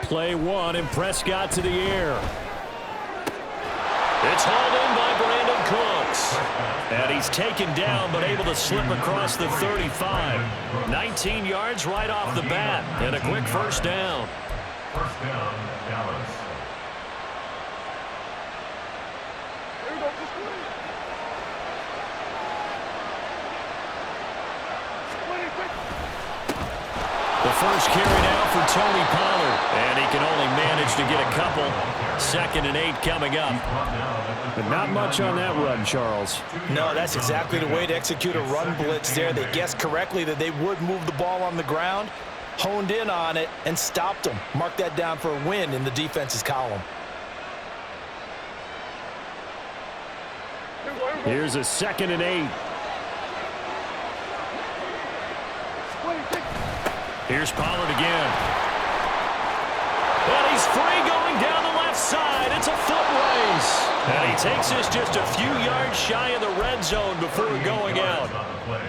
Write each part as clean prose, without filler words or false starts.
play one, and Prescott to the air. It's hauled in by Brandon Cooks. And he's taken down but able to slip across the 35. 19 yards right off the bat. And a quick first down. First down, Dallas. The first carry now for Tony Pollard. And he can only manage to get a couple. 2nd and 8 coming up. But not much on that run, Charles. No, that's exactly the way to execute a run blitz there. They guessed correctly that they would move the ball on the ground, honed in on it, and stopped them. Mark that down for a win in the defense's column. Here's a 2nd and 8. Here's Pollard again. And he's free going down the left side. It's a foot race. And he takes this just a few yards shy of the red zone before going out.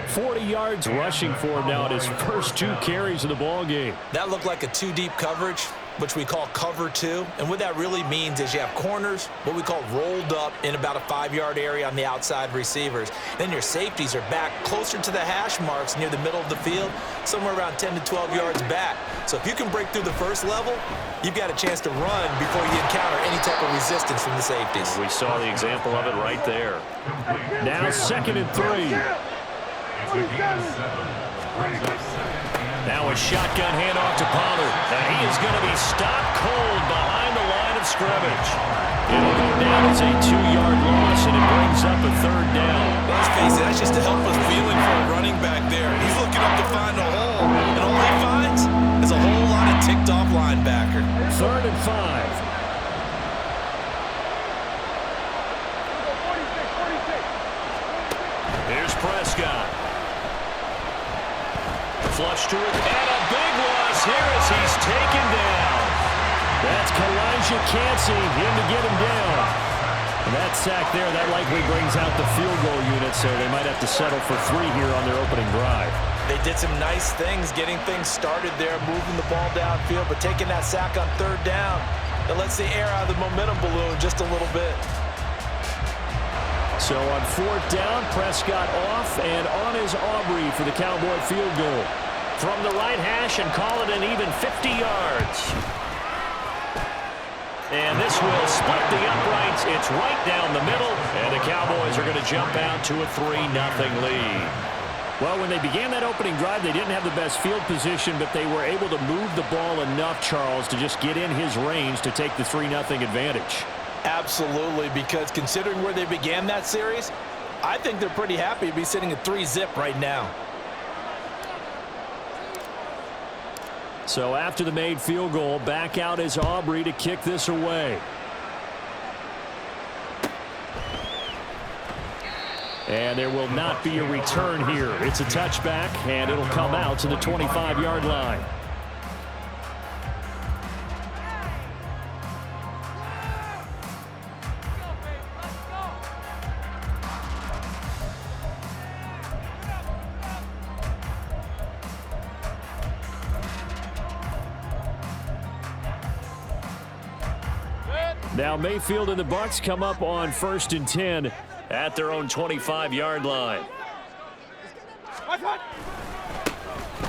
40 yards rushing for him now at his first 2 carries of the ball game. That looked like a 2-deep coverage, which we call cover 2. And what that really means is you have corners, what we call rolled up in about a 5-yard area on the outside receivers. Then your safeties are back closer to the hash marks near the middle of the field, somewhere around 10 to 12 yards back. So if you can break through the first level, you've got a chance to run before you encounter any type of resistance from the safeties. We saw the example of it right there. Now 2nd and 3. Now a shotgun handoff to Pollard. And he is going to be stopped cold behind the line of scrimmage. It'll go down as a 2-yard loss, and it brings up a 3rd down. Let's face it, that's just a helpless feeling for a running back there. He's looking up to find a hole, and all he finds is a whole lot of ticked-off linebacker. 3rd and 5. Here's Prescott. Flush to it, and a big loss here as he's taken down. That's Kalijah Cansey in to get him down. And that sack there, that likely brings out the field goal unit, so they might have to settle for 3 here on their opening drive. They did some nice things, getting things started there, moving the ball downfield, but taking that sack on 3rd down, that lets the air out of the momentum balloon just a little bit. So on 4th down, Prescott off and on is Aubrey for the Cowboy field goal. From the right hash and call it an even 50 yards. And this will split the uprights. It's right down the middle, and the Cowboys are going to jump out to a 3-0 lead. Well, when they began that opening drive, they didn't have the best field position, but they were able to move the ball enough, Charles, to just get in his range to take the 3-0 advantage. Absolutely, because considering where they began that series, I think they're pretty happy to be sitting at 3-zip right now. So after the made field goal, back out is Aubrey to kick this away. And there will not be a return here. It's a touchback, and it'll come out to the 25-yard line. Now Mayfield and the Bucs come up on 1st and 10 at their own 25-yard line.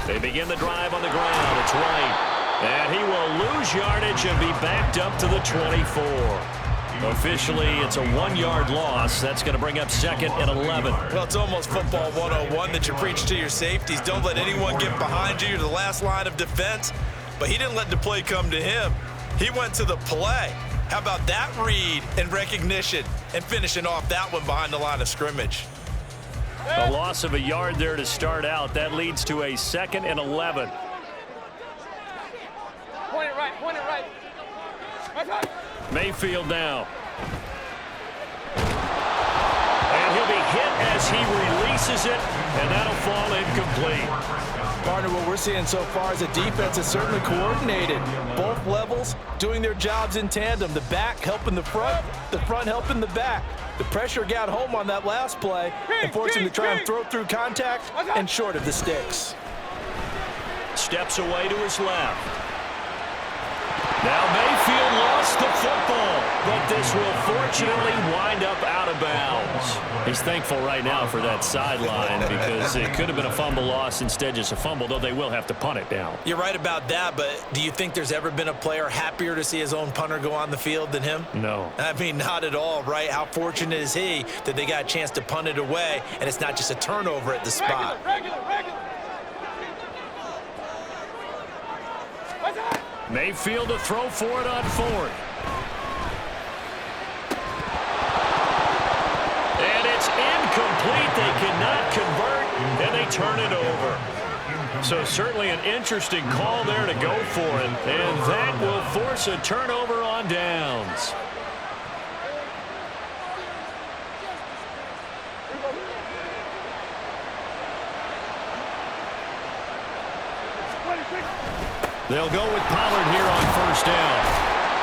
They begin the drive on the ground. It's right. And he will lose yardage and be backed up to the 24. Officially, it's a 1-yard loss. That's going to bring up 2nd and 11. Well, it's almost football 101 that you preach to your safeties. Don't let anyone get behind you. You're the last line of defense. But he didn't let the play come to him. He went to the play. How about that read and recognition and finishing off that one behind the line of scrimmage? A loss of a yard there to start out. That leads to a 2nd and 11. Point it right, point it right. Mayfield now. And he'll be hit as he releases it, and that'll fall incomplete. Partner, what we're seeing so far is a defense that's certainly coordinated. Both levels doing their jobs in tandem. The back helping the front helping the back. The pressure got home on that last play and forced him to try and throw through contact and short of the sticks. Steps away to his left. this will fortunately wind up out of bounds. He's thankful right now for that sideline because it could have been a fumble loss, instead just a fumble, though they will have to punt it down. You're right about that, but do you think there's ever been a player happier to see his own punter go on the field than him? No. I mean, not at all, right? How fortunate is he that they got a chance to punt it away, and it's not just a turnover at the spot. Mayfield to throw for it on 4th. And it's incomplete. They cannot convert, and they turn it over. So certainly an interesting call there to go for it, and that will force a turnover on downs. They'll go with Pollard here on 1st down.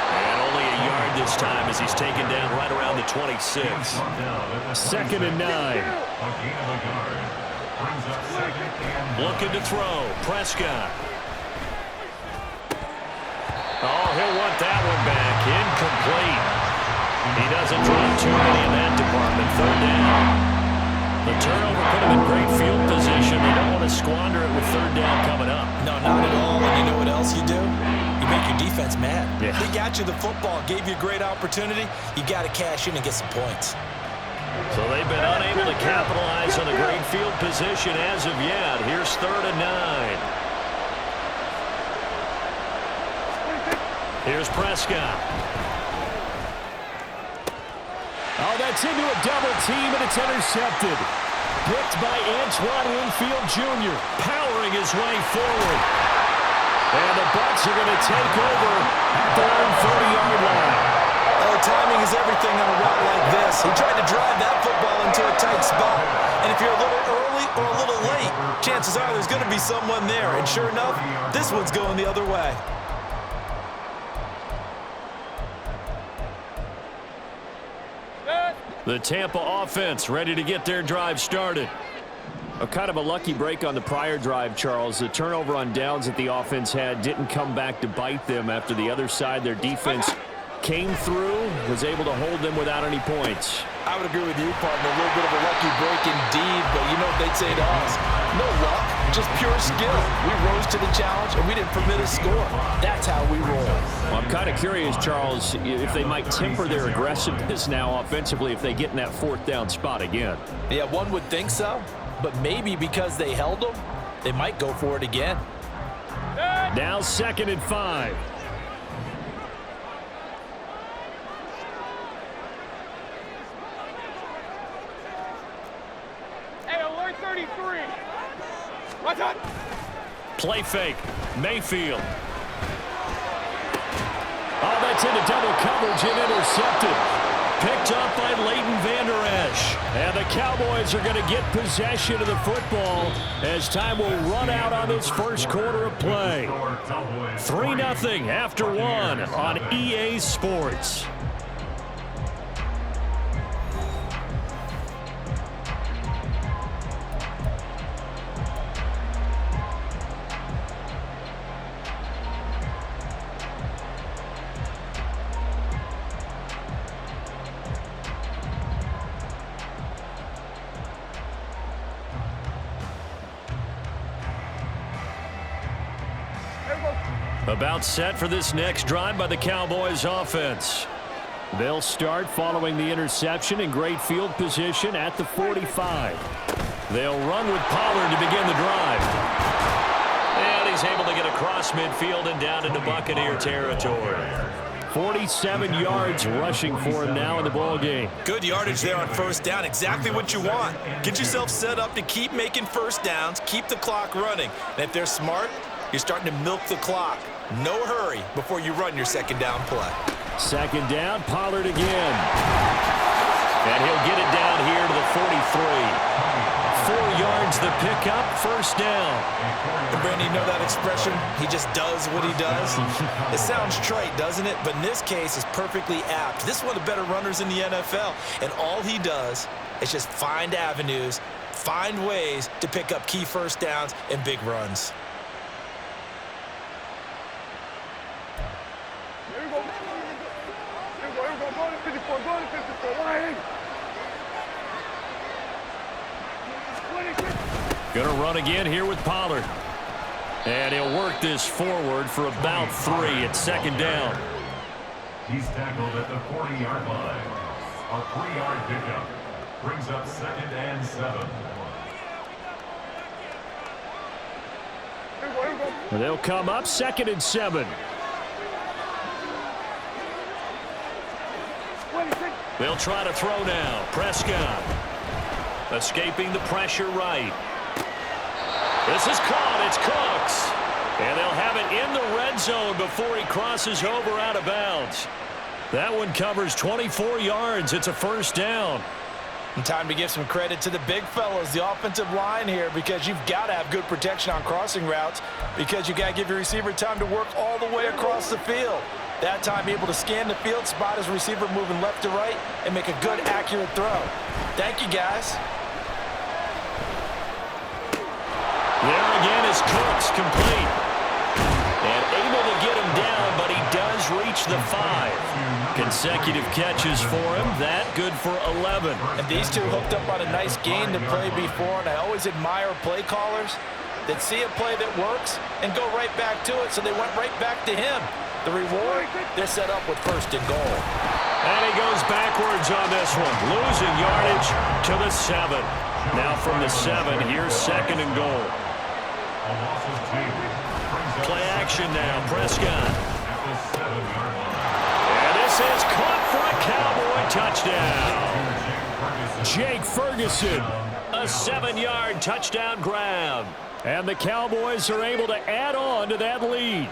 And only a yard this time as he's taken down right around the 26. 2nd and 9. Looking to throw. Prescott. Oh, he'll want that one back. Incomplete. He doesn't drop too many in that department. 3rd down. The turnover put him in great field position. They don't want to squander it with 3rd down coming up. No, not at all. And you know what else you do? You make your defense mad. Yeah. They got you the football, gave you a great opportunity. You got to cash in and get some points. So they've been unable to capitalize on the great field position as of yet. Here's 3rd and 9. Here's Prescott. Oh, that's into a double team, and it's intercepted. Picked by Antoine Winfield Jr. Powering his way forward. And the Bucs are going to take over at their own 30-yard line. Oh, timing is everything on a route like this. He tried to drive that football into a tight spot. And if you're a little early or a little late, chances are there's going to be someone there. And sure enough, this one's going the other way. The Tampa offense ready to get their drive started. A kind of a lucky break on the prior drive, Charles. The turnover on downs that the offense had didn't come back to bite them after the other side. Their defense came through, was able to hold them without any points. I would agree with you, partner. A little bit of a lucky break indeed, but you know what they'd say to us? No luck, just pure skill. We rose to the challenge, and we didn't permit a score. That's how we roll. Well, I'm kind of curious, Charles, if they might temper their aggressiveness now offensively if they get in that 4th down spot again. Yeah, one would think so, but maybe because they held them, they might go for it again. Now 2nd and 5. Play fake. Mayfield. Oh, that's into double coverage and intercepted. Picked up by Leighton Vander Esch. And the Cowboys are going to get possession of the football as time will run out on this first quarter of play. 3-0 after 1 on EA Sports. About set for this next drive by the Cowboys offense. They'll start following the interception in great field position at the 45. They'll run with Pollard to begin the drive. And he's able to get across midfield and down into Buccaneer territory. 47 yards rushing for him now in the ball game. Good yardage there on 1st down. Exactly what you want. Get yourself set up to keep making 1st downs, keep the clock running. And if they're smart, you're starting to milk the clock. No hurry before you run your 2nd down play. 2nd down, Pollard again. And he'll get it down here to the 43. 4 yards the pickup, 1st down. And Brandon, you know that expression? He just does what he does. It sounds trite, doesn't it? But in this case, it's perfectly apt. This is one of the better runners in the NFL. And all he does is just find avenues, find ways to pick up key 1st downs and big runs. Gonna run again here with Pollard. And he'll work this forward for about 3. It's second down. He's tackled at the 40-yard line. A 3-yard pickup brings up 2nd and 7. They'll come up 2nd and 7. They'll try to throw now. Prescott escaping the pressure right. This is caught. It's Cooks. And they'll have it in the red zone before he crosses over out of bounds. That one covers 24 yards. It's a first down. And time to give some credit to the big fellas, the offensive line here, because you've got to have good protection on crossing routes because you got to give your receiver time to work all the way across the field. That time able to scan the field, spot his receiver moving left to right, and make a good, accurate throw. Thank you, guys. There again is Cooks, complete. And able to get him down, but he does reach the 5. Consecutive catches for him. That good for 11. And these two hooked up on a nice gain to play before, and I always admire play callers that see a play that works and go right back to it, so they went right back to him. The reward, they're set up with 1st and goal. And he goes backwards on this one, losing yardage to the 7. Now from the 7, here's 2nd and goal. Play action now, Prescott. And this is caught for a Cowboy touchdown. Jake Ferguson, a 7-yard touchdown grab. And the Cowboys are able to add on to that lead.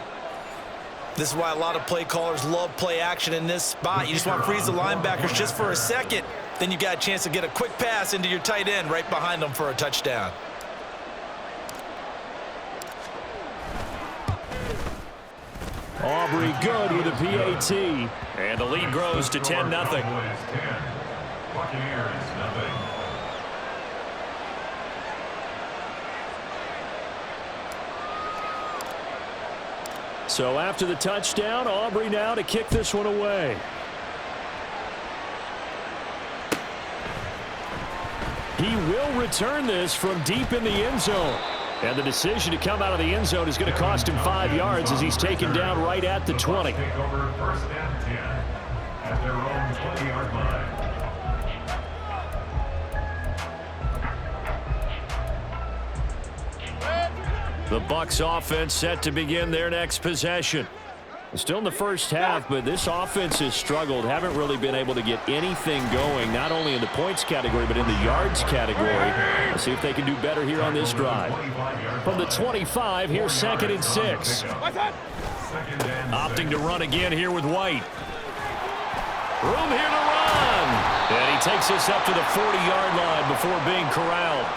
This is why a lot of play callers love play action in this spot. You just want to freeze the linebackers just for a second. Then you got a chance to get a quick pass into your tight end right behind them for a touchdown. Aubrey good with a PAT. And the lead grows to 10-0. Buccaneers 0. So after the touchdown, Aubrey now to kick this one away. He will return this from deep in the end zone. And the decision to come out of the end zone is going to cost him 5 yards as he's taken down right at the 20. Take over 1st and 10 at their own 20-yard line. The Bucs offense set to begin their next possession. Still in the first half, but this offense has struggled. Haven't really been able to get anything going, not only in the points category, but in the yards category. Let's see if they can do better here on this drive. From the 25, here's 2nd and 6. Opting to run again here with White. Room here to run. And he takes this up to the 40-yard line before being corralled.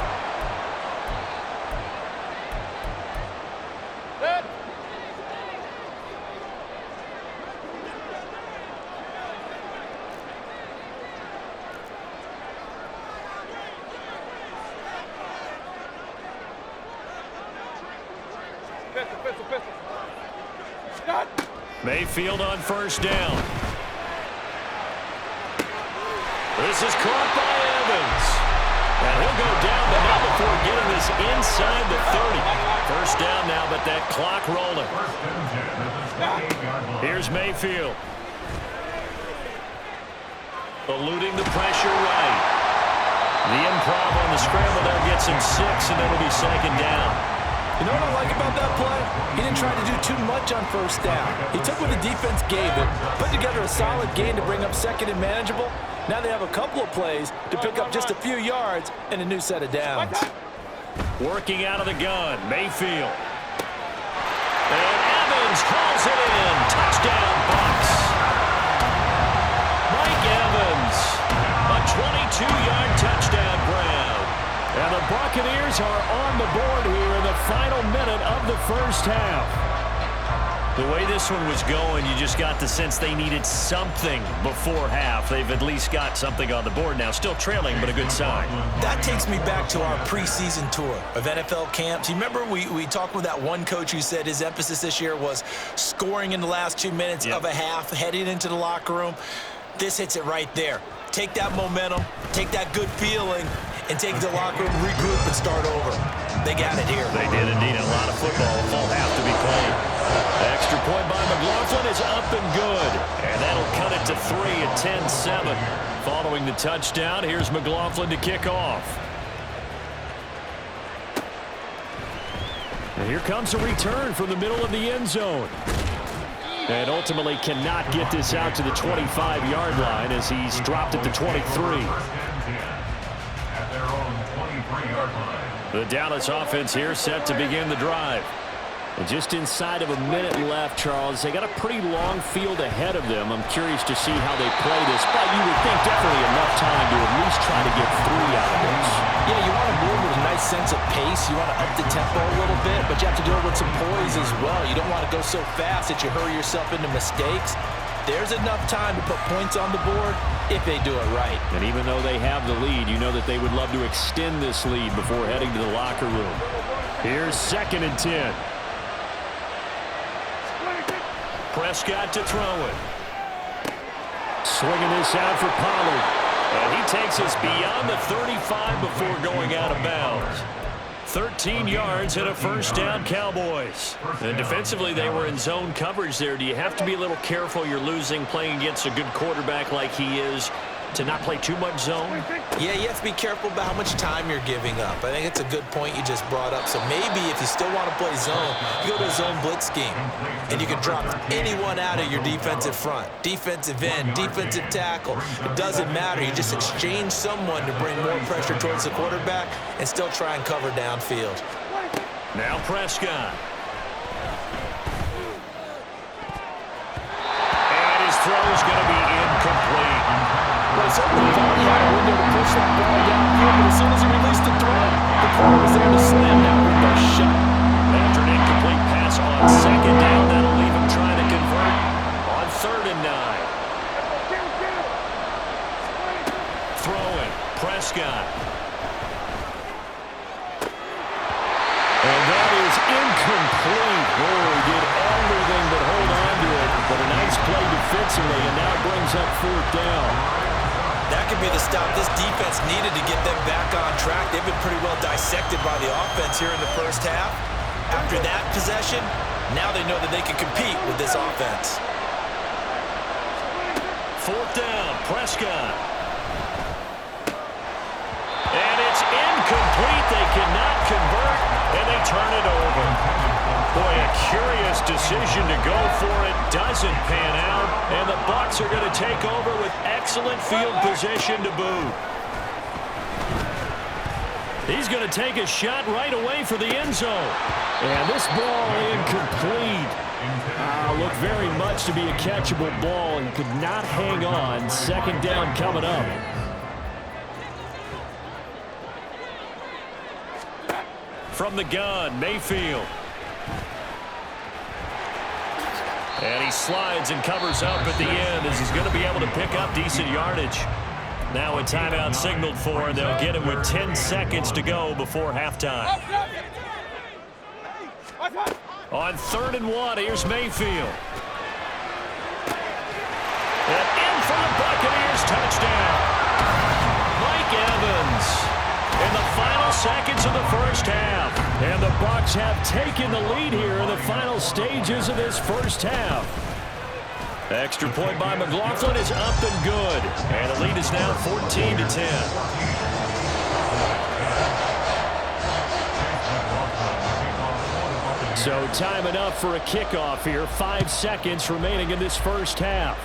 Mayfield on 1st down. This is caught by Evans. And he'll go down the middle before getting this inside the 30. 1st down now, but that clock rolling. Here's Mayfield. Eluding the pressure right. The improv on the scramble there gets him 6, and it'll be 2nd down. You know what I like about that play? He didn't try to do too much on 1st down. He took what the defense gave him, put together a solid gain to bring up 2nd and manageable. Now they have a couple of plays to pick up just a few yards and a new set of downs. Working out of the gun, Mayfield. And Evans calls it in. Touchdown, Bucs. Mike Evans, a 22-yard touchdown grab. And the Buccaneers are on the board here in the final minute of the first half. The way this one was going, you just got the sense they needed something before half. They've at least got something on the board now. Still trailing, but a good sign. That takes me back to our preseason tour of NFL camps. You remember we talked with that one coach who said his emphasis this year was scoring in the last 2 minutes of a half, heading into the locker room. This hits it right there. Take that momentum, take that good feeling, and take it to the locker room, regroup, and start over. They got it here. They did indeed. A lot of football, a full half to be played. Extra point by McLaughlin is up and good. And that'll cut it to 3 at 10-7. Following the touchdown, here's McLaughlin to kick off. And here comes a return from the middle of the end zone. And ultimately cannot get this out to the 25-yard line as he's dropped at the 23. At their own 23-yard line. The Dallas offense here set to begin the drive. And just inside of a minute left, Charles, they got a pretty long field ahead of them. I'm curious to see how they play this, but you would think definitely enough time to at least try to get 3 out of this. Yeah, you want to move with a nice sense of pace. You want to up the tempo a little bit, but you have to do it with some poise as well. You don't want to go so fast that you hurry yourself into mistakes. There's enough time to put points on the board if they do it right. And even though they have the lead, you know that they would love to extend this lead before heading to the locker room. Here's 2nd and 10. Prescott to throw it. Swinging this out for Pollard. And he takes us beyond the 35 before going out of bounds. 13 yards and a first down, Cowboys. And defensively, they were in zone coverage there. Do you have to be a little careful? You're losing playing against a good quarterback like he is to not play too much zone? Yeah, you have to be careful about how much time you're giving up. I think it's a good point you just brought up. So maybe if you still want to play zone, you go to a zone blitz scheme. And you can drop anyone out of your defensive front. Defensive end, defensive tackle. It doesn't matter. You just exchange someone to bring more pressure towards the quarterback and still try and cover downfield. Now Prescott. And his throw is going to be incomplete. Well, he certainly thought he had a window to push that ball downfield, but as soon as he released the throw, the corner was there to slam that window shut. After an incomplete pass on 2nd down, that'll leave him trying to convert on 3rd and 9. Throwing, Prescott. And that is incomplete. Oh, he did everything but hold on to it. But a nice play defensively, and now it brings up 4th down. That could be the stop this defense needed to get them back on track. They've been pretty well dissected by the offense here in the first half. After that possession, now they know that they can compete with this offense. 4th down, Prescott. And it's incomplete. They cannot convert, and they turn it over. Boy, a curious decision to go for it. Doesn't pan out, and the Bucs are going to take over with excellent field position to boot. He's going to take a shot right away for the end zone. And this ball incomplete. Looked very much to be a catchable ball and could not hang on. 2nd down coming up. From the gun, Mayfield. And he slides and covers up at the end as he's going to be able to pick up decent yardage. Now a timeout signaled for, and they'll get him with 10 seconds to go before halftime. On 3rd and 1, here's Mayfield. And in for the Buccaneers, touchdown. Mike Evans in the final seconds of the first half. And the Bucs have taken the lead here in the final stages of this first half. Extra point by McLaughlin is up and good. And the lead is now 14-10. So time enough for a kickoff here. 5 seconds remaining in this first half.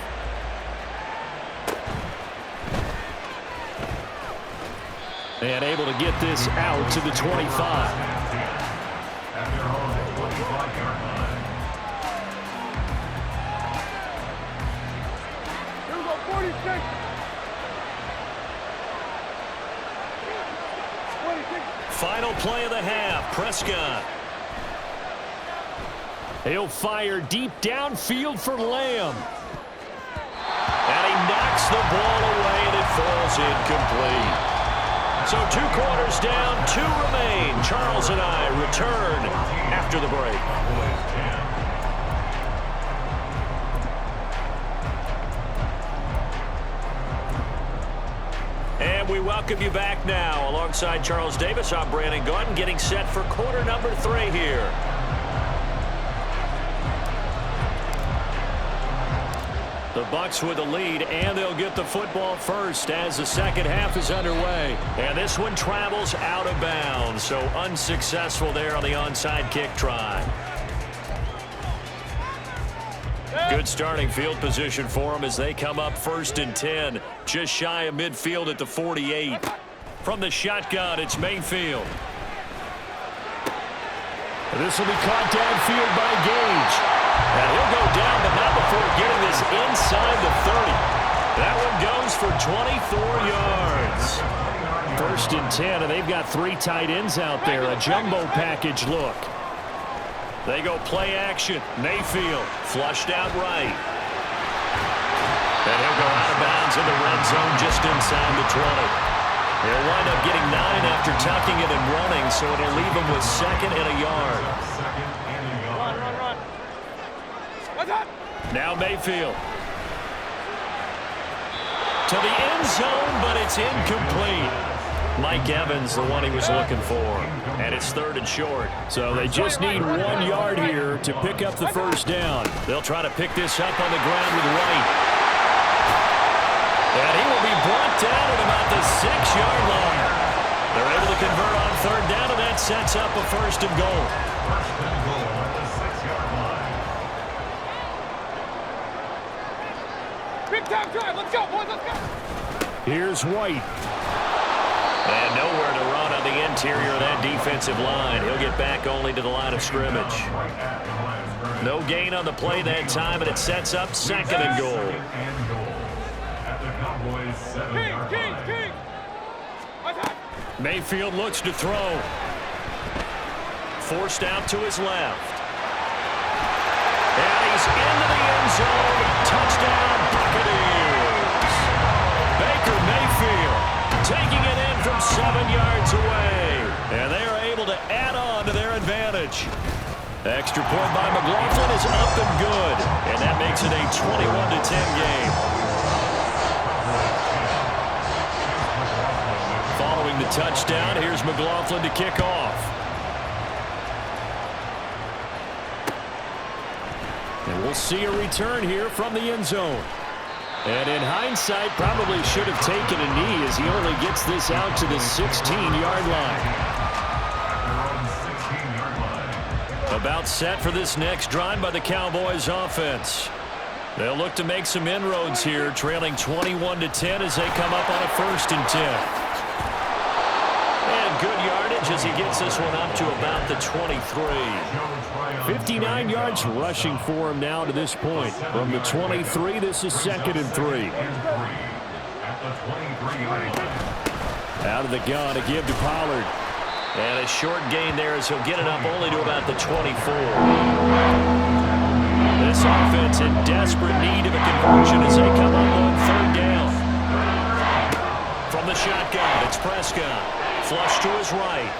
And able to get this out to the 25. Final play of the half, Prescott. He'll fire deep downfield for Lamb. And he knocks the ball away, and it falls incomplete. So 2 quarters down, 2 remain. Charles and I return after the break. we welcome you back now. Alongside Charles Davis, I'm Brandon Gunn, getting set for quarter number 3 here. The Bucs with the lead, and they'll get the football first as the second half is underway. And this one travels out of bounds, so unsuccessful there on the onside kick try. Good starting field position for them as they come up 1st and 10, just shy of midfield at the 48. From the shotgun, it's Mayfield. This will be caught downfield by Gage. And he'll go down, but not before getting this inside the 30. That one goes for 24 yards. 1st and 10, and they've got 3 tight ends out there. A jumbo package look. They go play action. Mayfield flushed out right. And he'll go out of bounds in the red zone just inside the 20. He'll wind up getting 9 after tucking it and running, so it'll leave him with 2nd and a yard. Now Mayfield. To the end zone, but it's incomplete. Mike Evans, the one he was looking for. And it's 3rd and short. So they just need 1 yard here to pick up the first down. They'll try to pick this up on the ground with White. And he will be brought down at about the 6-yard line. They're able to convert on 3rd down, and that sets up a 1st and goal. First and goal at the 6-yard line. Big time drive. Let's go, boys. Let's go. Here's White. And nowhere to run on the interior of that defensive line. He'll get back only to the line of scrimmage. No gain on the play that time, and it sets up 2nd and goal. At the Cowboys 7-yard line. Mayfield looks to throw. Forced out to his left. And he's into the end zone. Touchdown, Buccaneers. Baker Mayfield taking it in from 7 yards away. And they are able to add on to their advantage. Extra point by McLaughlin is up and good. And that makes it a 21-10 game. Following the touchdown, here's McLaughlin to kick off. And we'll see a return here from the end zone. And in hindsight, probably should have taken a knee as he only gets this out to the 16-yard line. About set for this next drive by the Cowboys offense. They'll look to make some inroads here, trailing 21-10 as they come up on a 1st and 10. And good yardage as he gets this one up to about the 23. 59 yards rushing for him now to this point. From the 23, this is 2nd and 3. Out of the gun to give to Pollard. And a short gain there as he'll get it up only to about the 24. This offense in desperate need of a conversion as they come up on 3rd down. From the shotgun, it's Prescott. Flush to his right.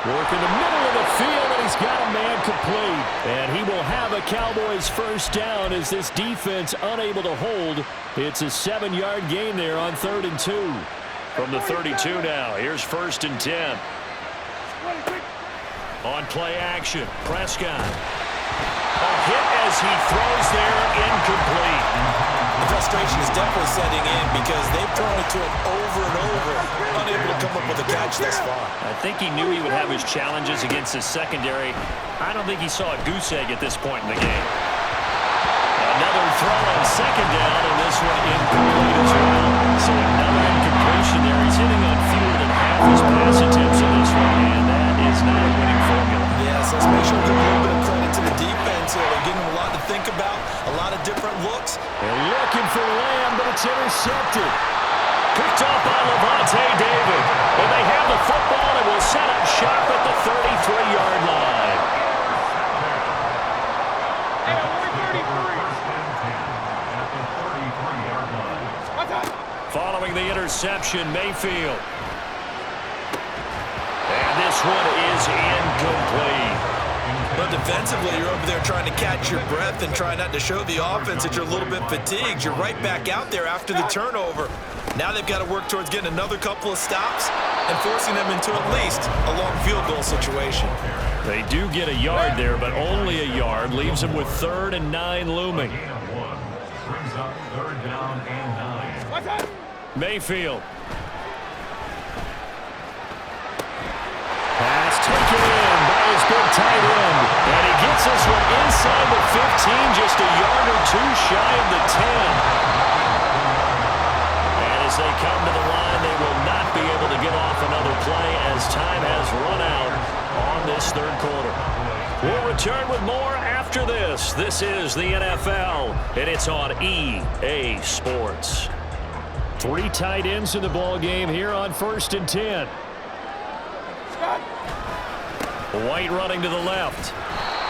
Work in the middle of the field, and he's got a man complete. And he will have a Cowboys first down as this defense unable to hold. It's a 7-yard gain there on 3rd and 2. From the 32 now, here's 1st and 10. On play action, Prescott. A hit as he throws there, incomplete. The frustration is definitely setting in because they've thrown it to him over and over, unable to come up with a catch thus far. I think he knew he would have his challenges against his secondary. I don't think he saw a goose egg at this point in the game. Another throw on 2nd down, and this one incomplete as well. So another incompletion there. He's hitting on fewer than half his pass attempts in this one, and that is not a winning formula. Yes, let's make sure we give a little bit of credit to the defense here. They're giving him a lot to think about, a lot of different looks. They're looking for Lamb, but it's intercepted. Picked off by Levante David. And they have the football and will set up shop at the 33-yard line. Following the interception, Mayfield. And this one is incomplete. But defensively, you're over there trying to catch your breath and try not to show the offense that you're a little bit fatigued. You're right back out there after the turnover. Now they've got to work towards getting another couple of stops and forcing them into at least a long field goal situation. They do get a yard there, but only a yard. Leaves them with 3rd and 9 looming. Gain of 1 brings up 3rd down and 9. Watch out. Mayfield. Pass taken in by his big tight end. And he gets this one inside the 15, just a yard or two shy of the 10. And as they come to the line, they will not be able to get off another play as time has run out on this 3rd quarter. We'll return with more after this. This is the NFL, and it's on EA Sports. 3 tight ends in the ball game here on 1st and 10. White running to the left.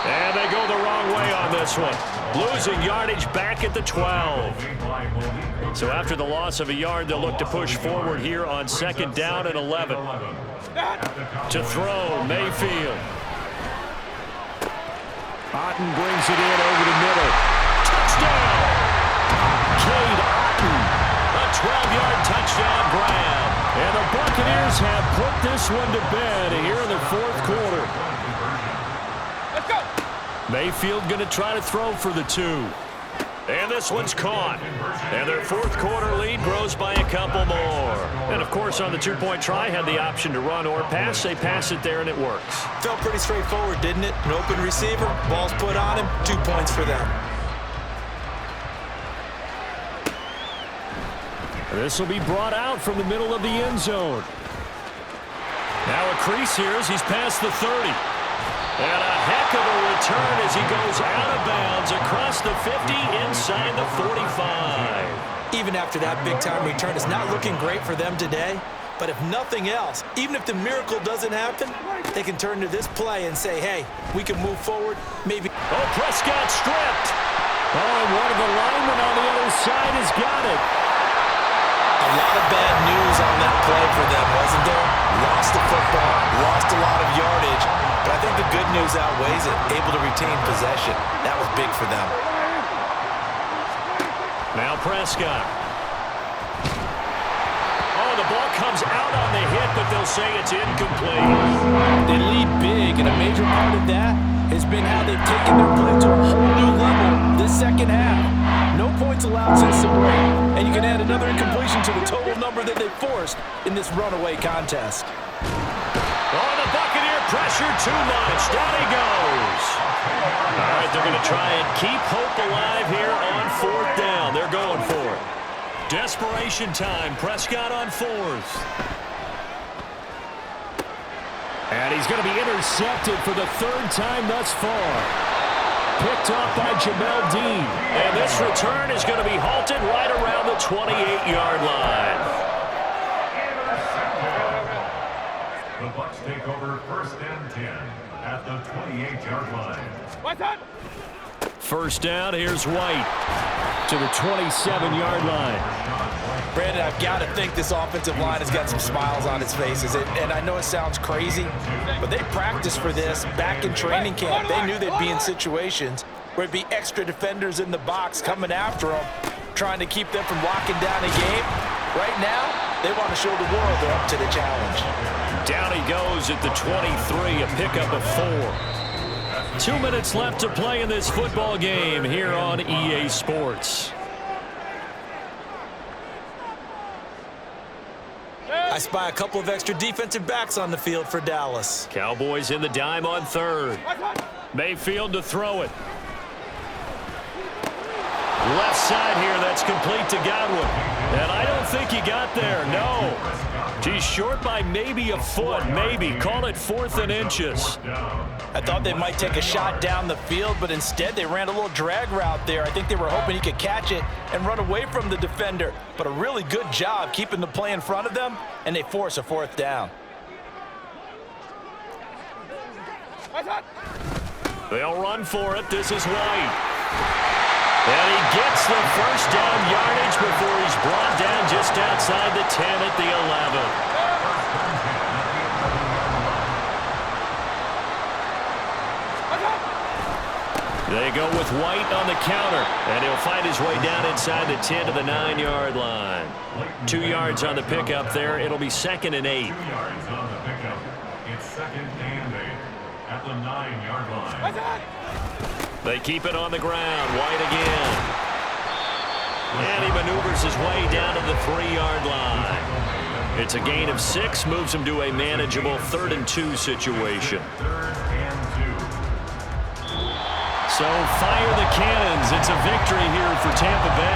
And they go the wrong way on this one. Losing yardage back at the 12. So after the loss of a yard, they'll look to push forward here on 2nd down and 11. To throw, Mayfield. Otten brings it in over the middle. Touchdown! Cade Otten. A 12-yard touchdown grab. And the Buccaneers have put this one to bed here in the 4th quarter. Let's go. Mayfield going to try to throw for the 2. And this one's caught. And their 4th quarter lead grows by a couple more. And, of course, on the 2-point try, had the option to run or pass. They pass it there, and it works. Felt pretty straightforward, didn't it? An open receiver, ball's put on him, 2 points for them. This will be brought out from the middle of the end zone. Now a crease here as he's past the 30. And a heck of a return as he goes out of bounds across the 50 inside the 45. Even after that big-time return, it's not looking great for them today. But if nothing else, even if the miracle doesn't happen, they can turn to this play and say, hey, we can move forward, maybe. Oh, Prescott stripped. Oh, and one of the linemen on the other side has got it. A lot of bad news on that play for them, wasn't there? Lost the football, lost a lot of yardage, but I think the good news outweighs it. Able to retain possession. That was big for them. Now Prescott. Oh, the ball comes out on the hit, but they'll say it's incomplete. They lead big, and a major part of that has been how they've taken their play to a whole new level this 2nd half. No points allowed since the break, and you can add another incompletion to the total number that they forced in this runaway contest. Oh, the Buccaneer pressure too much. Down he goes. All right, they're going to try and keep hope alive here on 4th down. They're going for it. Desperation time. Prescott on 4th. And he's going to be intercepted for the 3rd time thus far. Picked up by Jamel Dean. And this return is going to be halted right around the 28-yard line. The Bucs take over 1st and 10 at the 28-yard line. What's that? 1st down, here's White to the 27-yard line. Brandon, I've got to think this offensive line has got some smiles on its faces. And I know it sounds crazy, but they practiced for this back in training camp. They knew they'd be in situations where it'd be extra defenders in the box coming after them, trying to keep them from locking down a game. Right now, they want to show the world they're up to the challenge. Down he goes at the 23, a pickup of 4. 2 minutes left to play in this football game here on EA Sports. I spy a couple of extra defensive backs on the field for Dallas. Cowboys in the dime on 3rd. Mayfield to throw it. Left side here, that's complete to Godwin. And I don't think he got there, no. He's short by maybe a foot, maybe. Call it 4th and inches. I thought they might take a shot down the field, but instead they ran a little drag route there. I think they were hoping he could catch it and run away from the defender. But a really good job keeping the play in front of them, and they force a 4th down. They'll run for it. This is White. And he gets the 1st down yardage before he's brought down just outside the 10 at the 11. They go with White on the counter, and he'll fight his way down inside the 10 to the 9-yard line. 2 yards on the pickup there. It'll be 2nd and 8. 2 yards on the pickup. It's 2nd and 8 at the 9-yard line. They keep it on the ground. White again. And he maneuvers his way down to the 3-yard line. It's a gain of 6, moves him to a manageable 3rd and 2 situation. 3rd and 2. So fire the cannons. It's a victory here for Tampa Bay.